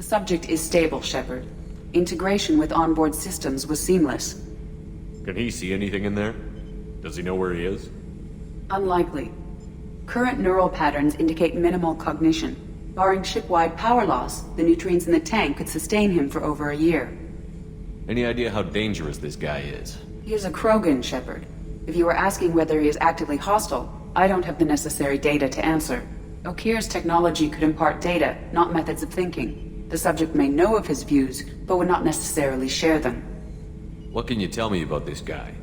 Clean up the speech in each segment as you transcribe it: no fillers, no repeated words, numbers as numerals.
Subject is stable, Shepard. Integration with onboard systems was seamless. Can he see anything in there? Does he know where he is? Unlikely. Current neural patterns indicate minimal cognition. Barring ship-wide power loss, the nutrients in the tank could sustain him for over a year. Any idea how dangerous this guy is? He is a Krogan, Shepard. If you were asking whether he is actively hostile, I don't have the necessary data to answer. Okeer's technology could impart data, not methods of thinking. The subject may know of his views, but would not necessarily share them. What can you tell me about this guy?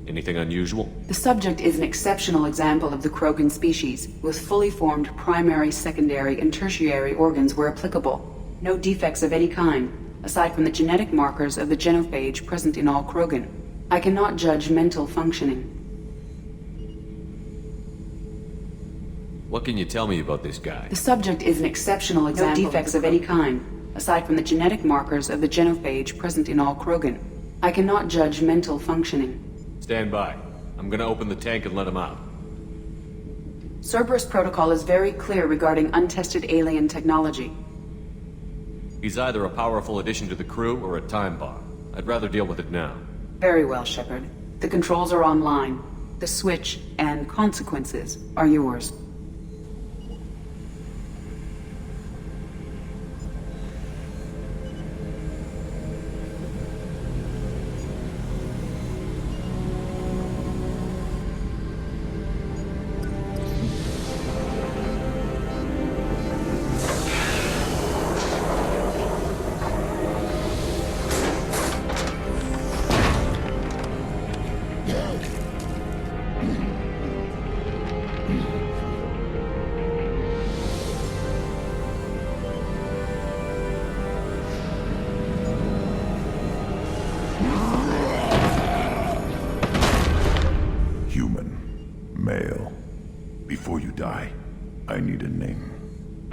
Anything unusual? The subject is an exceptional example of the Krogan species, with fully formed primary, secondary, and tertiary organs where applicable. No defects of any kind, aside from the genetic markers of the genophage present in all Krogan. I cannot judge mental functioning. What can you tell me about this guy? The subject is an exceptional example. No defects of any kind, aside from the genetic markers of the genophage present in all Krogan. I cannot judge mental functioning. Stand by. I'm gonna open the tank and let him out. Cerberus protocol is very clear regarding untested alien technology. He's either a powerful addition to the crew or a time bomb. I'd rather deal with it now. Very well, Shepard. The controls are online. The switch and consequences are yours.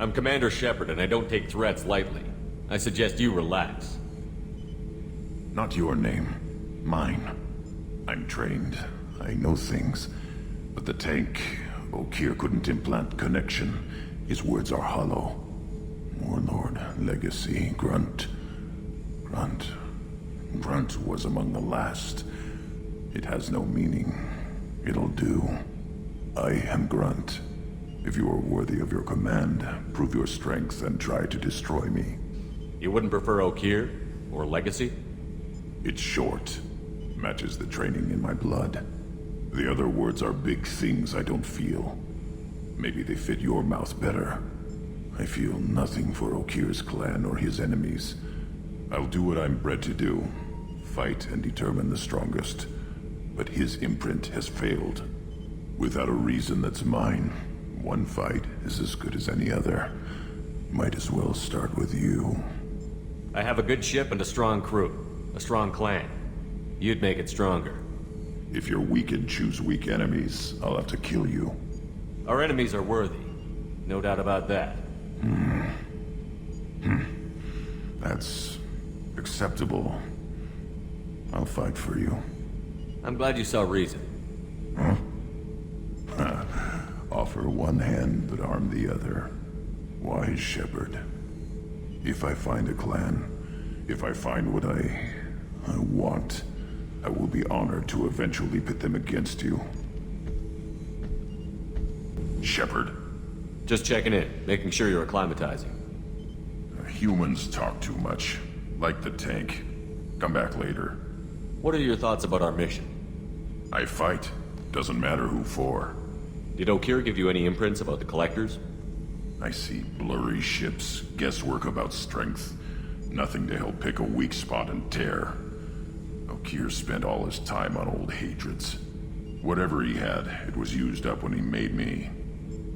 I'm Commander Shepard, and I don't take threats lightly. I suggest you relax. Not your name. Mine. I'm trained. I know things. But the tank, Okeer couldn't implant connection. His words are hollow. Warlord, Legacy, Grunt. Grunt was among the last. It has no meaning. It'll do. I am Grunt. If you are worthy of your command, prove your strength and try to destroy me. You wouldn't prefer Okeer? Or Legacy? It's short. Matches the training in my blood. The other words are big things I don't feel. Maybe they fit your mouth better. I feel nothing for Okeer's clan or his enemies. I'll do what I'm bred to do. Fight and determine the strongest. But his imprint has failed. Without a reason that's mine. One fight is as good as any other. Might as well start with you. I have a good ship and a strong crew. A strong clan. You'd make it stronger. If you're weak and choose weak enemies, I'll have to kill you. Our enemies are worthy. No doubt about that. That's acceptable. I'll fight for you. I'm glad you saw reason. Huh? Offer one hand, but arm the other. Wise Shepard. If I find a clan, if I find what I want, I will be honored to eventually pit them against you. Shepard. Just checking in, making sure you're acclimatizing. Humans talk too much. Like the tank. Come back later. What are your thoughts about our mission? I fight. Doesn't matter who for. Did Okeer give you any imprints about the Collectors? I see blurry ships, guesswork about strength. Nothing to help pick a weak spot and tear. Okeer spent all his time on old hatreds. Whatever he had, it was used up when he made me.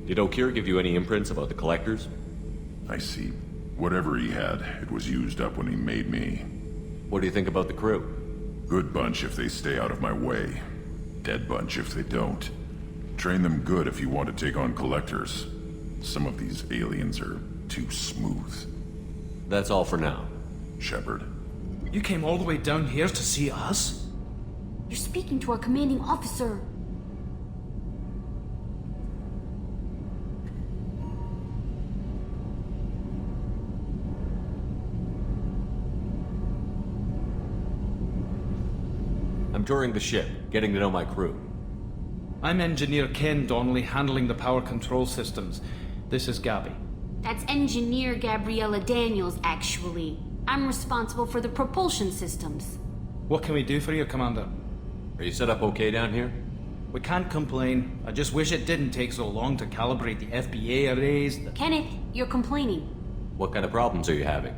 Did Okeer give you any imprints about the Collectors? I see. Whatever he had, it was used up when he made me. What do you think about the crew? Good bunch if they stay out of my way. Dead bunch if they don't. Train them good if you want to take on Collectors. Some of these aliens are too smooth. That's all for now. Shepard. You came all the way down here to see us? You're speaking to our commanding officer. I'm touring the ship, getting to know my crew. I'm Engineer Ken Donnelly, handling the power control systems. This is Gabby. That's Engineer Gabriella Daniels, actually. I'm responsible for the propulsion systems. What can we do for you, Commander? Are you set up okay down here? We can't complain. I just wish it didn't take so long to calibrate the FBA arrays. Kenneth, you're complaining. What kind of problems are you having?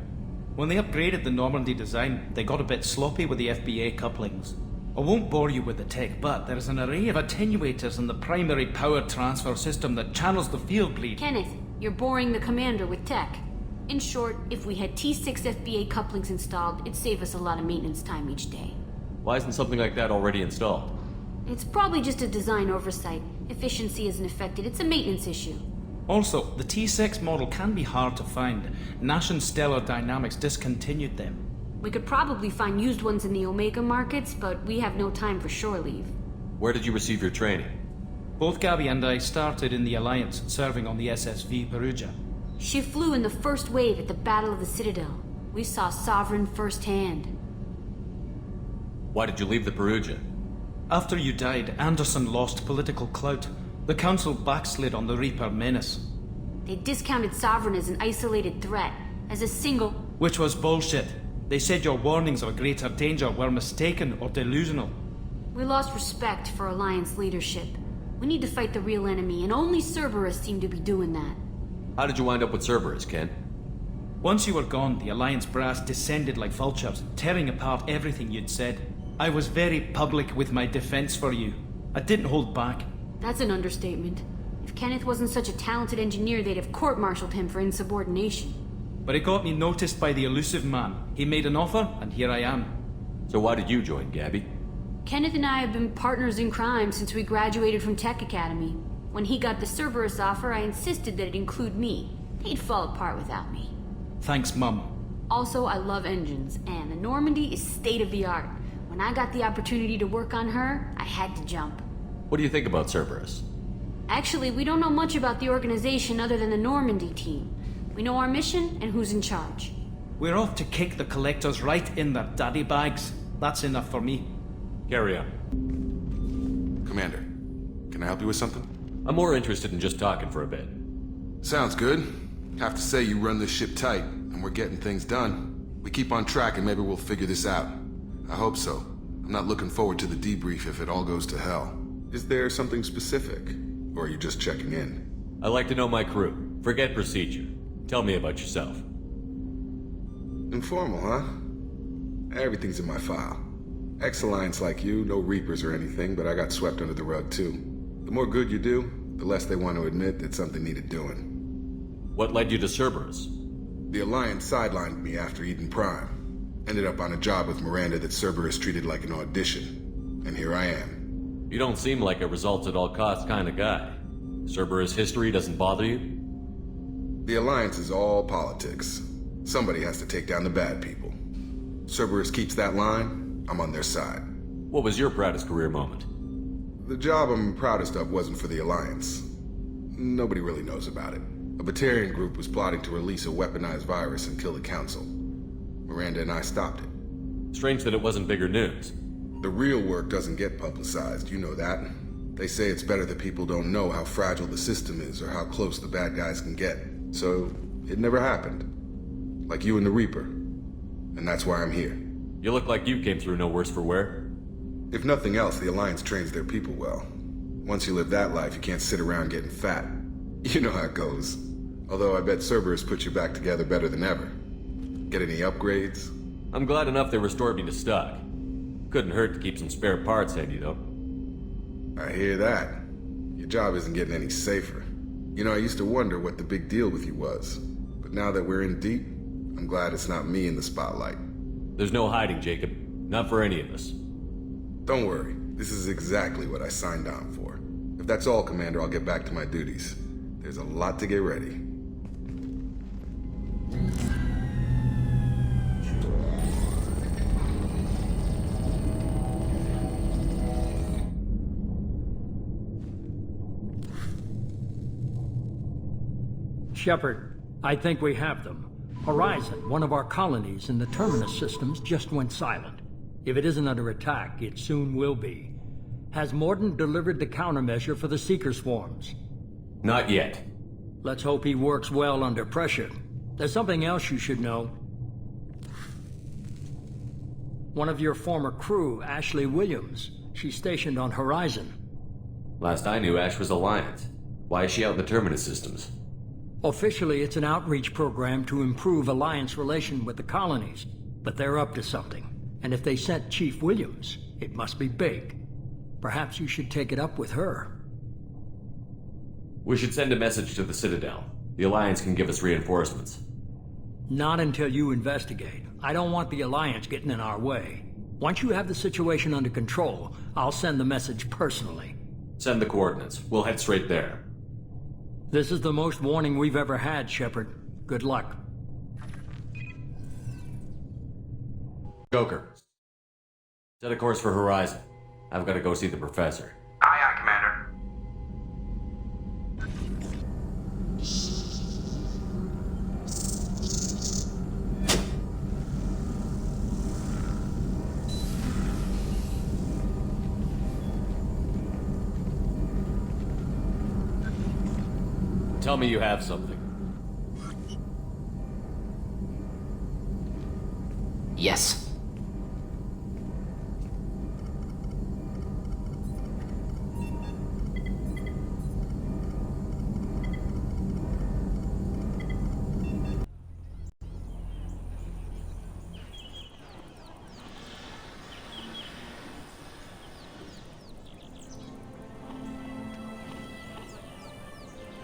When they upgraded the Normandy design, they got a bit sloppy with the FBA couplings. I won't bore you with the tech, but there's an array of attenuators in the primary power transfer system that channels the field bleed. Kenneth, you're boring the commander with tech. In short, if we had T6 FBA couplings installed, it'd save us a lot of maintenance time each day. Why isn't something like that already installed? It's probably just a design oversight. Efficiency isn't affected, it's a maintenance issue. Also, the T6 model can be hard to find. Nash and Stellar Dynamics discontinued them. We could probably find used ones in the Omega markets, but we have no time for shore leave. Where did you receive your training? Both Gabby and I started in the Alliance, serving on the SSV Perugia. She flew in the first wave at the Battle of the Citadel. We saw Sovereign firsthand. Why did you leave the Perugia? After you died, Anderson lost political clout. The Council backslid on the Reaper menace. They discounted Sovereign as an isolated threat, as a single... Which was bullshit. They said your warnings of a greater danger were mistaken or delusional. We lost respect for Alliance leadership. We need to fight the real enemy, and only Cerberus seem to be doing that. How did you wind up with Cerberus, Ken? Once you were gone, the Alliance brass descended like vultures, tearing apart everything you'd said. I was very public with my defense for you. I didn't hold back. That's an understatement. If Kenneth wasn't such a talented engineer, they'd have court-martialed him for insubordination. But it got me noticed by the Illusive Man. He made an offer, and here I am. So why did you join, Gabby? Kenneth and I have been partners in crime since we graduated from Tech Academy. When he got the Cerberus offer, I insisted that it include me. He'd fall apart without me. Thanks, Mum. Also, I love engines, and the Normandy is state-of-the-art. When I got the opportunity to work on her, I had to jump. What do you think about Cerberus? Actually, we don't know much about the organization other than the Normandy team. We know our mission and who's in charge. We're off to kick the collectors right in their daddy bags. That's enough for me. Carry on. Commander, can I help you with something? I'm more interested in just talking for a bit. Sounds good. Have to say you run this ship tight, and we're getting things done. We keep on track and maybe we'll figure this out. I hope so. I'm not looking forward to the debrief if it all goes to hell. Is there something specific? Or are you just checking in? I like to know my crew. Forget procedure. Tell me about yourself. Informal, huh? Everything's in my file. Ex-Alliance like you, no Reapers or anything, but I got swept under the rug too. The more good you do, the less they want to admit that something needed doing. What led you to Cerberus? The Alliance sidelined me after Eden Prime. Ended up on a job with Miranda that Cerberus treated like an audition. And here I am. You don't seem like a results-at-all-costs kind of guy. Cerberus history doesn't bother you? The Alliance is all politics. Somebody has to take down the bad people. Cerberus keeps that line, I'm on their side. What was your proudest career moment? The job I'm proudest of wasn't for the Alliance. Nobody really knows about it. A Batarian group was plotting to release a weaponized virus and kill the Council. Miranda and I stopped it. Strange that it wasn't bigger news. The real work doesn't get publicized, you know that. They say it's better that people don't know how fragile the system is or how close the bad guys can get. So, it never happened. Like you and the Reaper. And that's why I'm here. You look like you came through no worse for wear. If nothing else, the Alliance trains their people well. Once you live that life, you can't sit around getting fat. You know how it goes. Although I bet Cerberus put you back together better than ever. Get any upgrades? I'm glad enough they restored me to stock. Couldn't hurt to keep some spare parts handy, though. I hear that. Your job isn't getting any safer. You know, I used to wonder what the big deal with you was. But now that we're in deep, I'm glad it's not me in the spotlight. There's no hiding, Jacob. Not for any of us. Don't worry. This is exactly what I signed on for. If that's all, Commander, I'll get back to my duties. There's a lot to get ready. Shepard, I think we have them. Horizon, one of our colonies in the Terminus systems, just went silent. If it isn't under attack, it soon will be. Has Mordin delivered the countermeasure for the Seeker swarms? Not yet. Let's hope he works well under pressure. There's something else you should know. One of your former crew, Ashley Williams, she's stationed on Horizon. Last I knew, Ash was Alliance. Why is she out in the Terminus systems? Officially, it's an outreach program to improve Alliance relation with the colonies, but they're up to something. And if they sent Chief Williams, it must be big. Perhaps you should take it up with her. We should send a message to the Citadel. The Alliance can give us reinforcements. Not until you investigate. I don't want the Alliance getting in our way. Once you have the situation under control, I'll send the message personally. Send the coordinates. We'll head straight there. This is the most warning we've ever had, Shepard. Good luck. Joker. Set a course for Horizon. I've got to go see the professor. Aye, aye, Commander. Tell me you have something. Yes.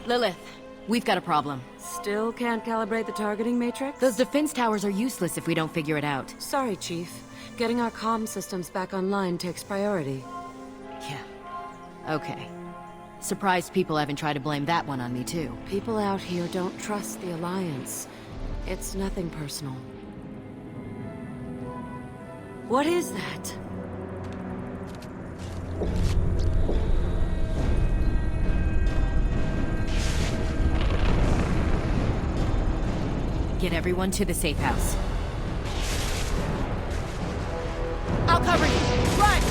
Lilith, we've got a problem. Still can't calibrate the targeting matrix? Those defense towers are useless if we don't figure it out. Sorry, Chief. Getting our comm systems back online takes priority. Yeah. Okay. Surprised people haven't tried to blame that one on me, too. People out here don't trust the Alliance. It's nothing personal. What is that? Get everyone to the safe house. I'll cover you! Run!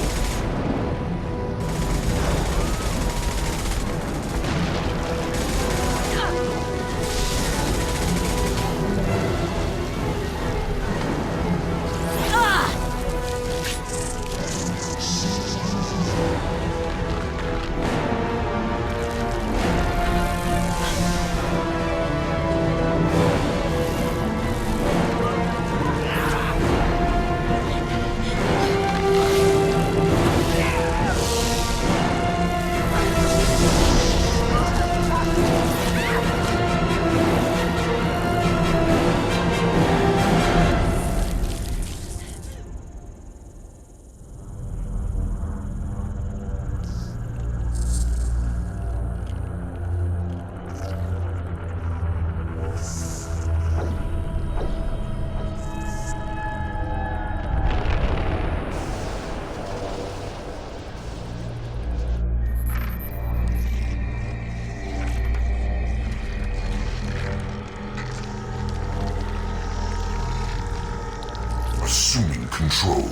Assuming control.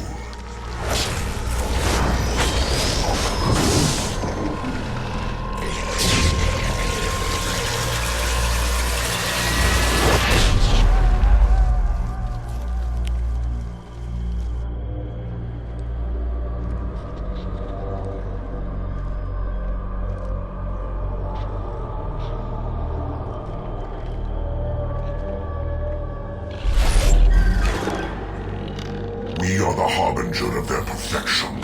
We are the harbinger of their perfection.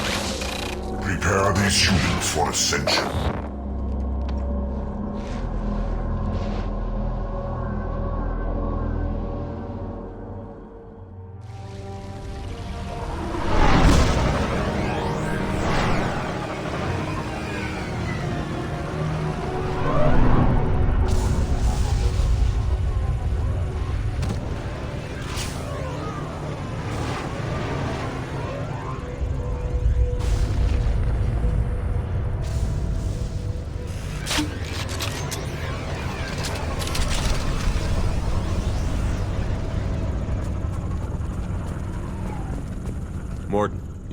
Prepare these humans for ascension.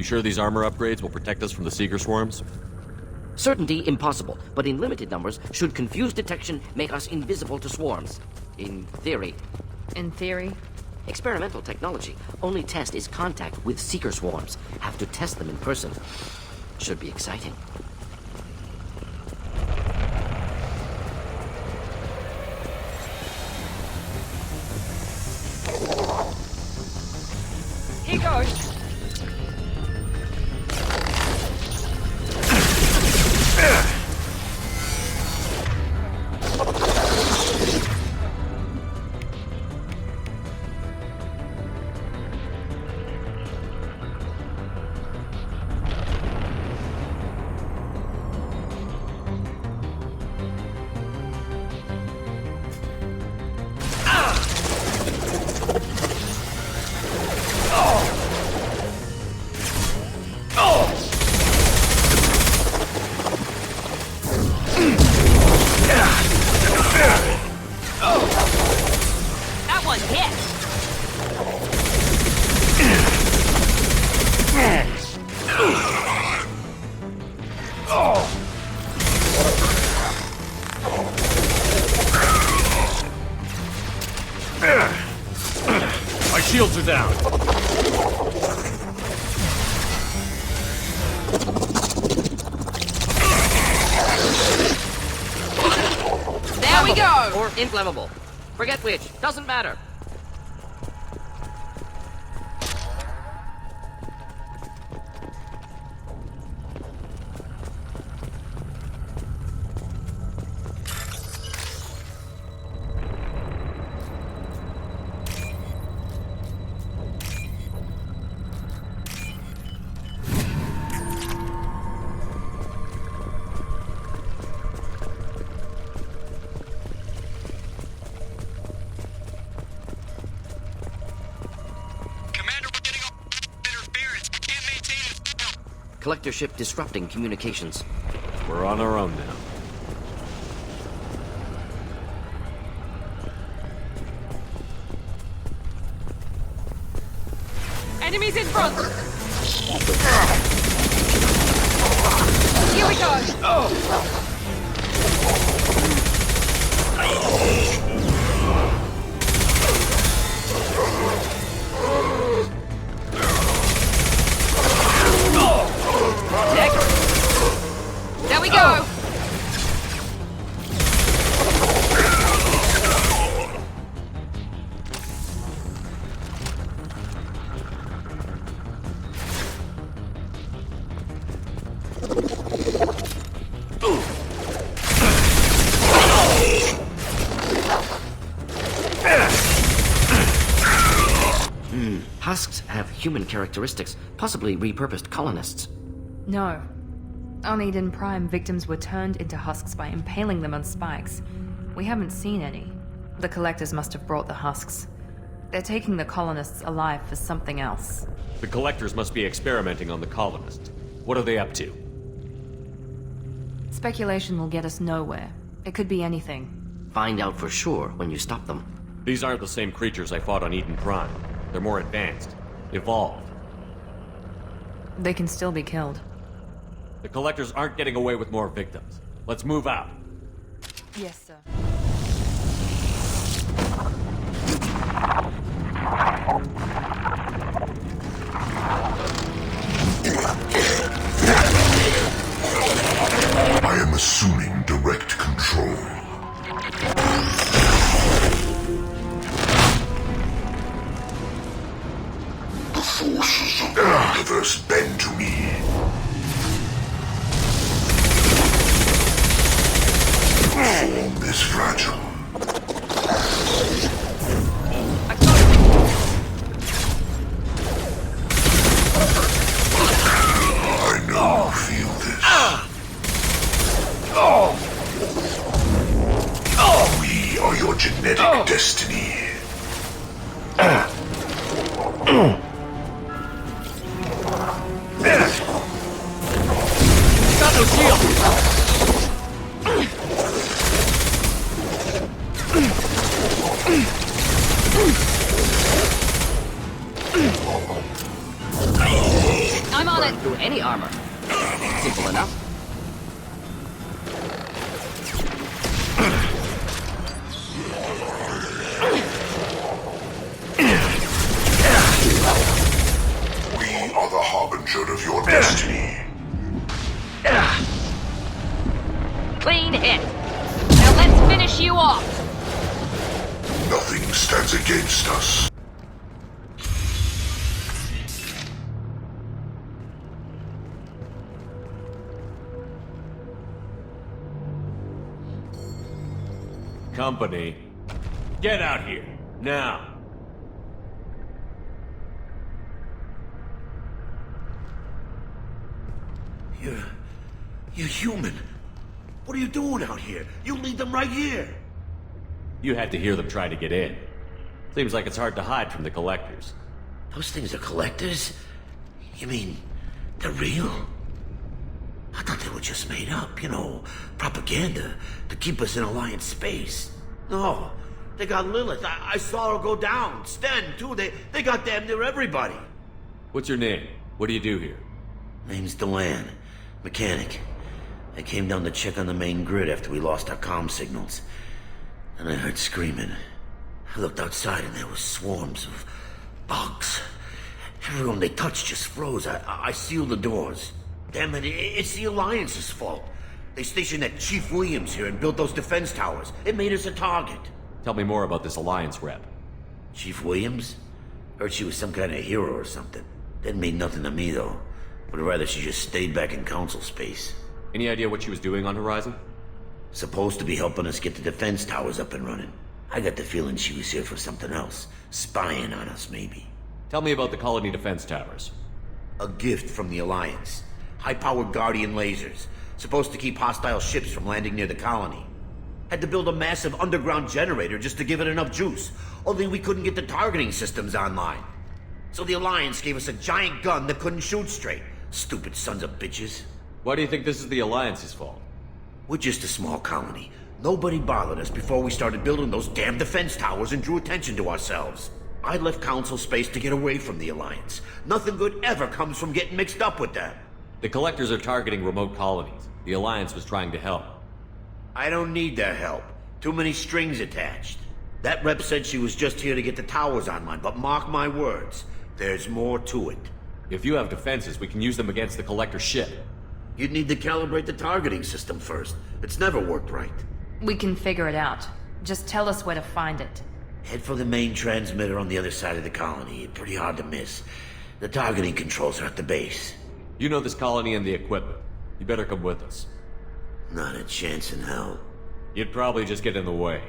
You sure these armor upgrades will protect us from the Seeker swarms? Certainty impossible, but in limited numbers, should confused detection make us invisible to swarms. In theory. In theory? Experimental technology. Only test is contact with Seeker swarms. Have to test them in person. Should be exciting. Here goes! My shields are down. There we go! Or inflammable. Forget which. Doesn't matter. Collector ship disrupting communications. We're on our own now. Enemies in front! Here we go! There we go! Husks have human characteristics, possibly repurposed colonists. No. On Eden Prime, victims were turned into husks by impaling them on spikes. We haven't seen any. The Collectors must have brought the husks. They're taking the colonists alive for something else. The Collectors must be experimenting on the colonists. What are they up to? Speculation will get us nowhere. It could be anything. Find out for sure when you stop them. These aren't the same creatures I fought on Eden Prime. They're more advanced. Evolved. They can still be killed. The Collectors aren't getting away with more victims. Let's move out. Yes, sir. I am assuming direct control. The forces of the universe bend to me. Form this fragile. I know you feel this. We are your genetic destiny. Got no shield! I'm on any armor. Simple enough. We are the harbinger of your destiny. Clean hit. Now let's finish you off. Nothing stands against us. Company, get out here, now. You're human. What are you doing out here? You lead them right here. You had to hear them try to get in. Seems like it's hard to hide from the collectors. Those things are collectors? You mean, they're real? I thought they were just made up, you know, propaganda to keep us in Alliance space. No, they got Lilith. I saw her go down. Sten, too. They got damn near everybody. What's your name? What do you do here? Name's Delan. Mechanic. I came down to check on the main grid after we lost our comm signals. And I heard screaming. I looked outside and there were swarms of bugs. Everyone they touched just froze. I sealed the doors. Damn it, it's the Alliance's fault. They stationed that Chief Williams here and built those defense towers. It made us a target. Tell me more about this Alliance rep. Chief Williams? Heard she was some kind of hero or something. Didn't mean nothing to me, though. Would rather she just stayed back in Council space. Any idea what she was doing on Horizon? Supposed to be helping us get the defense towers up and running. I got the feeling she was here for something else. Spying on us, maybe. Tell me about the colony defense towers. A gift from the Alliance. High-powered Guardian lasers. Supposed to keep hostile ships from landing near the colony. Had to build a massive underground generator just to give it enough juice. Only we couldn't get the targeting systems online. So the Alliance gave us a giant gun that couldn't shoot straight. Stupid sons of bitches. Why do you think this is the Alliance's fault? We're just a small colony. Nobody bothered us before we started building those damn defense towers and drew attention to ourselves. I left Council space to get away from the Alliance. Nothing good ever comes from getting mixed up with them. The collectors are targeting remote colonies. The Alliance was trying to help. I don't need their help. Too many strings attached. That rep said she was just here to get the towers online, but mark my words, there's more to it. If you have defenses, we can use them against the collector ship. You'd need to calibrate the targeting system first. It's never worked right. We can figure it out. Just tell us where to find it. Head for the main transmitter on the other side of the colony. Pretty hard to miss. The targeting controls are at the base. You know this colony and the equipment. You better come with us. Not a chance in hell. You'd probably just get in the way.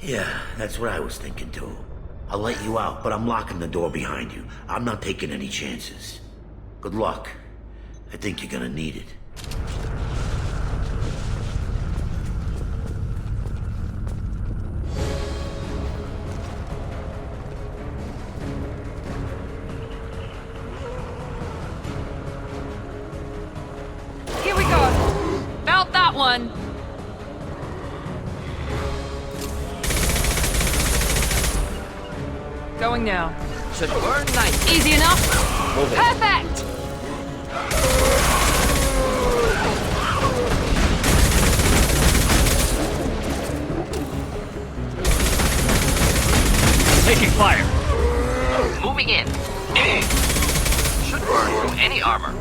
Yeah, that's what I was thinking too. I'll let you out, but I'm locking the door behind you. I'm not taking any chances. Good luck. I think you're gonna need it. Here we go. Felt that one. Going now. Should burn nice. Easy enough. Move it. Perfect. Taking fire. Moving in. Should burn through any armor.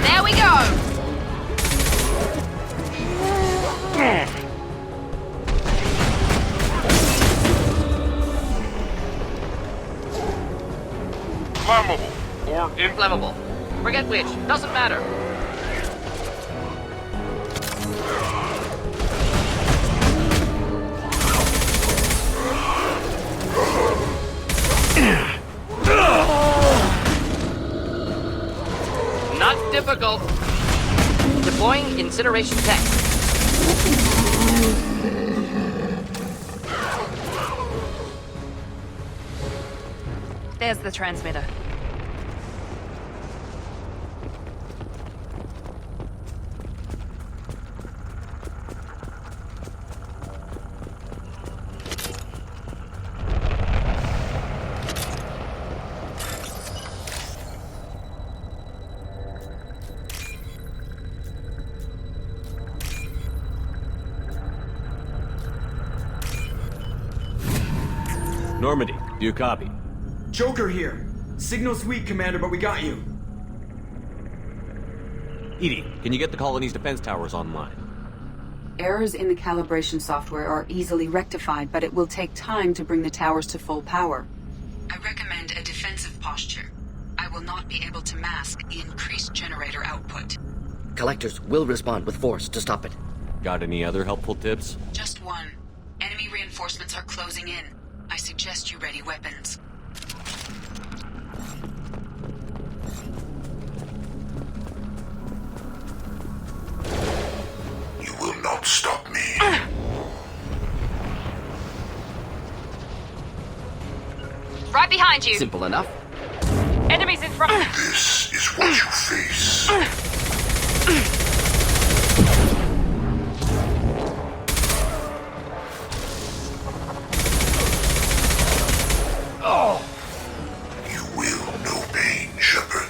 There we go. Flammable or Inflammable. Forget which. Doesn't matter. Not difficult. Deploying incineration tech. There's the transmitter. Normandy, do you copy? Joker here. Signal's weak, Commander, but we got you. Edie, can you get the colony's defense towers online? Errors in the calibration software are easily rectified, but it will take time to bring the towers to full power. I recommend a defensive posture. I will not be able to mask the increased generator output. Collectors will respond with force to stop it. Got any other helpful tips? Just one. Enemy reinforcements are closing in. I suggest you ready weapons. You will not stop me. Right behind you. Simple enough. Enemies in front. This is what you face. You will know pain, Shepard.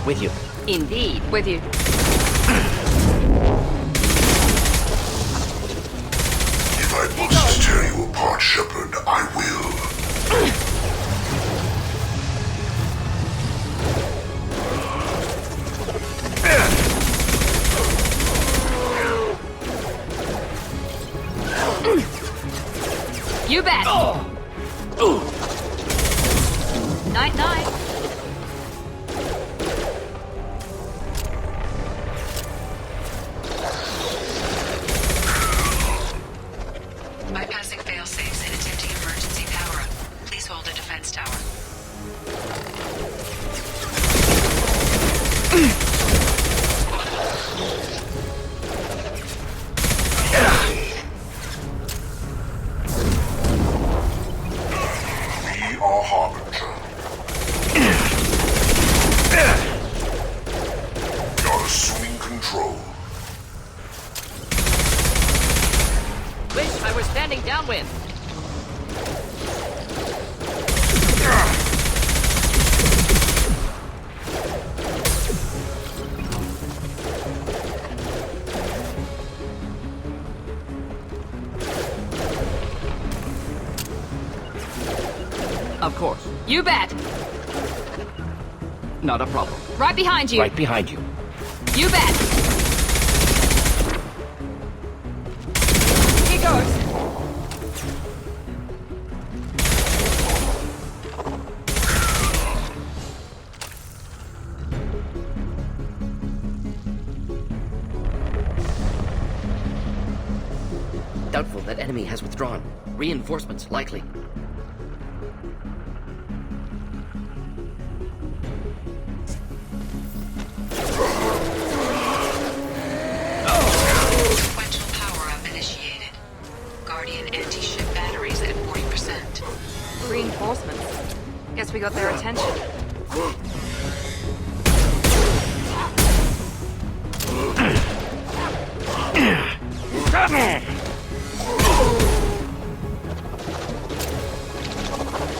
With you. Indeed. With you. If I must tear you apart, Shepard, I will. You bet. Night night. Bypassing failsafes and attempting emergency power-up. Please hold a defense tower. We are Harbinger. You're assuming control. Wish I were standing downwind. Of course. You bet. Not a problem. Right behind you. Right behind you. You bet. Here goes. Doubtful that enemy has withdrawn. Reinforcements likely. Sequential power-up initiated. Guardian anti-ship batteries at 40%. Reinforcements. Guess we got their attention.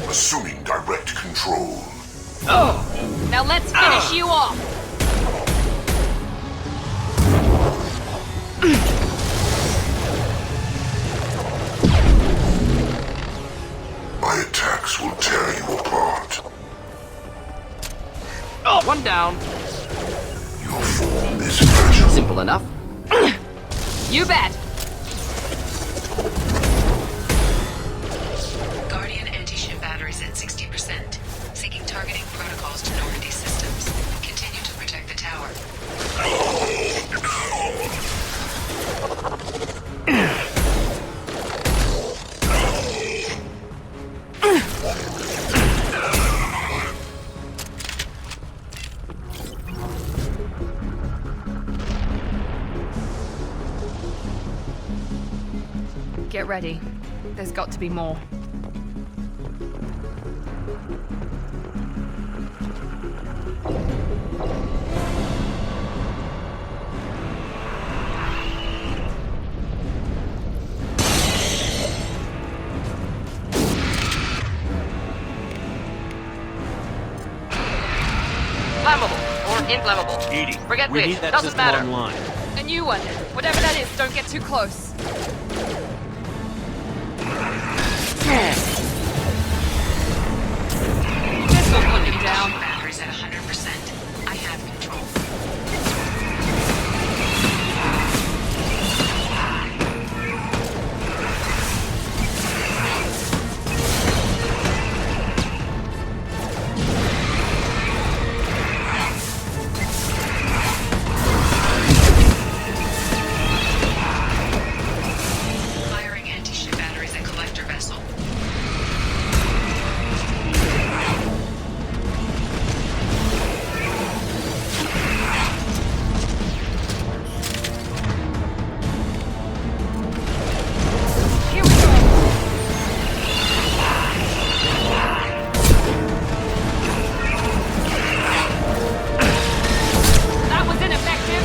Assuming direct control. Now let's finish you off. My attacks will tear you apart. One down. Your form is fragile. Simple enough. You bet. Guardian anti-ship batteries at 60%. Seeking targeting protocols to Normandy systems. Continue to protect the tower. Get ready. There's got to be more. Flammable or inflammable. Edie, Forget we which. need that Doesn't system matter. online. A new one. Whatever that is, don't get too close. is at 100%. I have control. Firing anti-ship batteries at collector vessel. That was ineffective!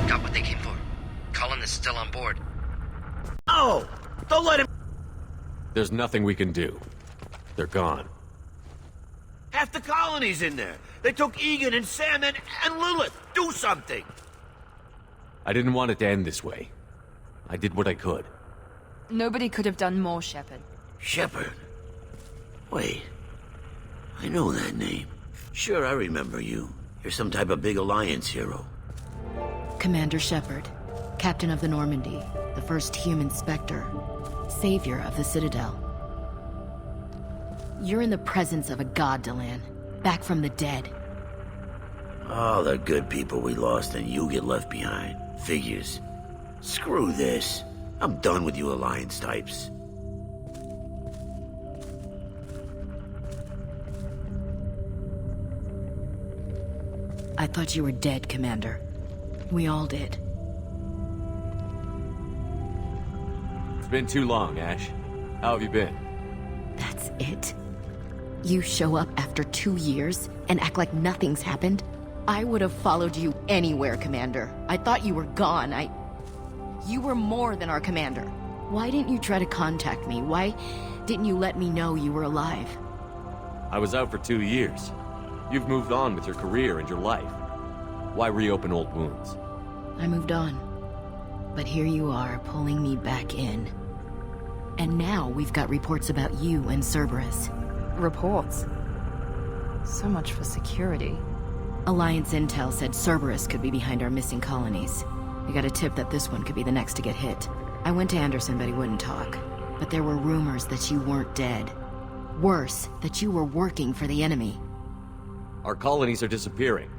Got what they came for. Cullen is still on board. Oh! Don't let him... There's nothing we can do. They're gone. Half the colony's in there. They took Egan and Sam and Lilith. Do something! I didn't want it to end this way. I did what I could. Nobody could have done more, Shepard. Shepard? Wait. I know that name. Sure, I remember you. You're some type of big Alliance hero. Commander Shepard, Captain of the Normandy, the first human Spectre, savior of the Citadel. You're in the presence of a god, Delan, back from the dead. All the good people we lost and you get left behind. Figures. Screw this. I'm done with you Alliance types. I thought you were dead, Commander. We all did. It's been too long, Ash. How have you been? That's it? You show up after 2 years and act like nothing's happened? I would have followed you anywhere, Commander. I thought you were gone. You were more than our commander. Why didn't you try to contact me? Why didn't you let me know you were alive? I was out for 2 years. You've moved on with your career and your life. Why reopen old wounds? I moved on. But here you are, pulling me back in. And now we've got reports about you and Cerberus. Reports? So much for security. Alliance intel said Cerberus could be behind our missing colonies. We got a tip that this one could be the next to get hit. I went to Anderson, but he wouldn't talk. But there were rumors that you weren't dead. Worse, that you were working for the enemy. Our colonies are disappearing.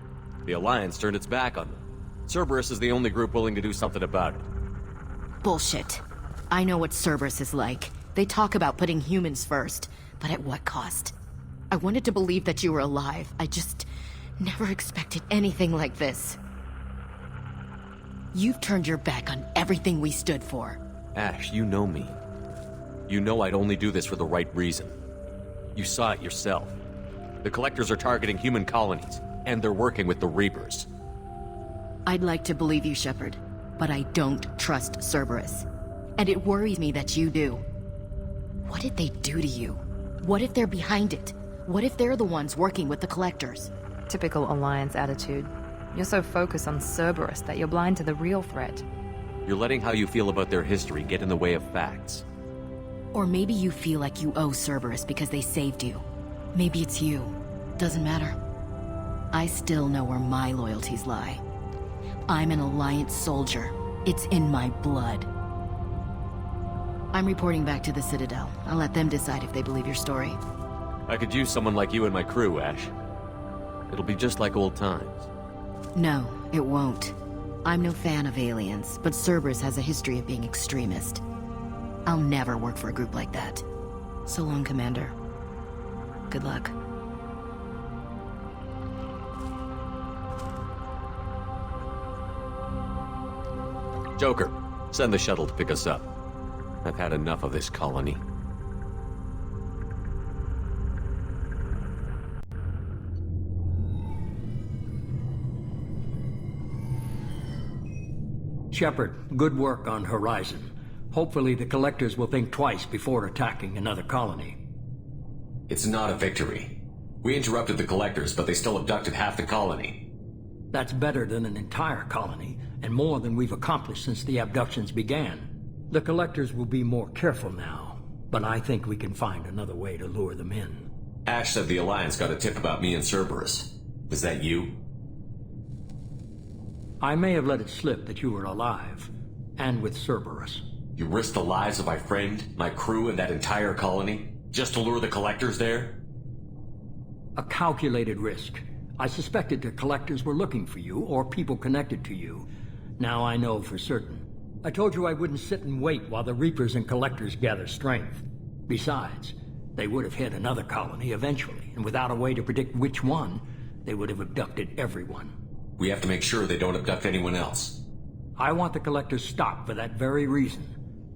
The Alliance turned its back on them. Cerberus is the only group willing to do something about it. Bullshit. I know what Cerberus is like. They talk about putting humans first, but at what cost? I wanted to believe that you were alive. I just never expected anything like this. You've turned your back on everything we stood for. Ash, you know me. You know I'd only do this for the right reason. You saw it yourself. The Collectors are targeting human colonies, and they're working with the Reapers. I'd like to believe you, Shepard, but I don't trust Cerberus. And it worries me that you do. What did they do to you? What if they're behind it? What if they're the ones working with the Collectors? Typical Alliance attitude. You're so focused on Cerberus that you're blind to the real threat. You're letting how you feel about their history get in the way of facts. Or maybe you feel like you owe Cerberus because they saved you. Maybe it's you. Doesn't matter. I still know where my loyalties lie. I'm an Alliance soldier. It's in my blood. I'm reporting back to the Citadel. I'll let them decide if they believe your story. I could use someone like you in my crew, Ash. It'll be just like old times. No, it won't. I'm no fan of aliens, but Cerberus has a history of being extremist. I'll never work for a group like that. So long, Commander. Good luck. Joker, send the shuttle to pick us up. I've had enough of this colony. Shepard, good work on Horizon. Hopefully the Collectors will think twice before attacking another colony. It's not a victory. We interrupted the Collectors, but they still abducted half the colony. That's better than an entire colony, and more than we've accomplished since the abductions began. The Collectors will be more careful now, but I think we can find another way to lure them in. Ash said the Alliance got a tip about me and Cerberus. Was that you? I may have let it slip that you were alive, and with Cerberus. You risked the lives of my friend, my crew, and that entire colony, just to lure the Collectors there? A calculated risk. I suspected the Collectors were looking for you, or people connected to you. Now I know for certain. I told you I wouldn't sit and wait while the Reapers and Collectors gather strength. Besides, they would have hit another colony eventually, and without a way to predict which one, they would have abducted everyone. We have to make sure they don't abduct anyone else. I want the Collectors stopped for that very reason.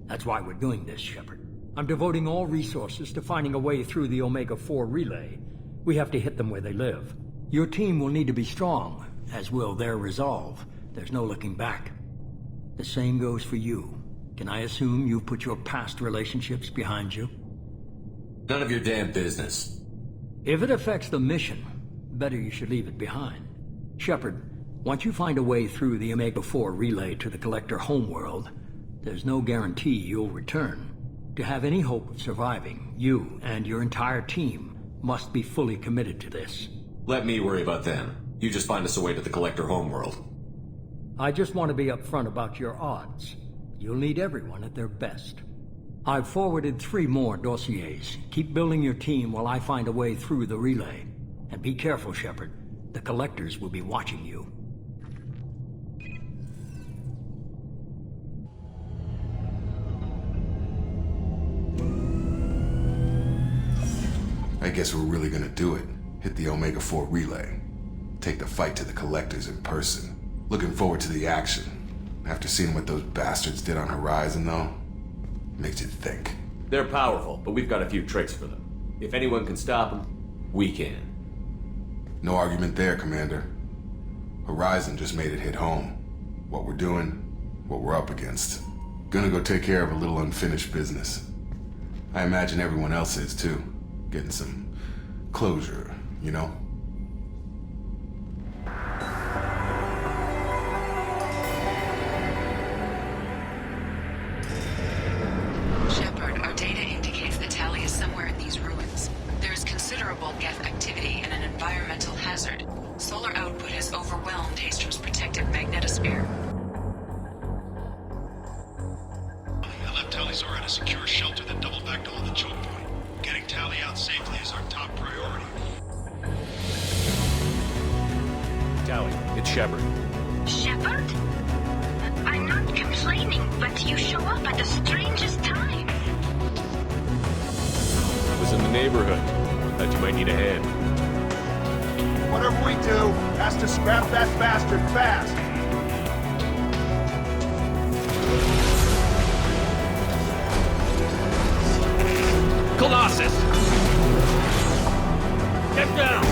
That's why we're doing this, Shepard. I'm devoting all resources to finding a way through the Omega-4 relay. We have to hit them where they live. Your team will need to be strong, as will their resolve. There's no looking back. The same goes for you. Can I assume you've put your past relationships behind you? None of your damn business. If it affects the mission, better you should leave it behind. Shepard, once you find a way through the Omega-4 relay to the Collector homeworld, there's no guarantee you'll return. To have any hope of surviving, you and your entire team must be fully committed to this. Let me worry about them. You just find us a way to the Collector homeworld. I just want to be upfront about your odds. You'll need everyone at their best. I've forwarded 3 more dossiers. Keep building your team while I find a way through the relay. And be careful, Shepard. The Collectors will be watching you. I guess we're really gonna do it. Hit the Omega-4 relay. Take the fight to the Collectors in person. Looking forward to the action. After seeing what those bastards did on Horizon, though, makes you think. They're powerful, but we've got a few tricks for them. If anyone can stop them, we can. No argument there, Commander. Horizon just made it hit home. What we're doing, what we're up against. Gonna go take care of a little unfinished business. I imagine everyone else is, too. Getting some closure, you know? Shepard, our data indicates that Tali is somewhere in these ruins. There is considerable geth activity and an environmental hazard. Solar output has overwhelmed Hastrom's protective magnetosphere. I left Tali Zora in a secure shelter that doubled back to hold the choke point. Getting Tali out safely is our top priority. Tali, it's Shepard. Shepard? I'm not complaining, but you show up at the strangest time. I was in the neighborhood. Thought you might need a hand. Whatever we do, has to scrap that bastard fast. Colossus! Get down!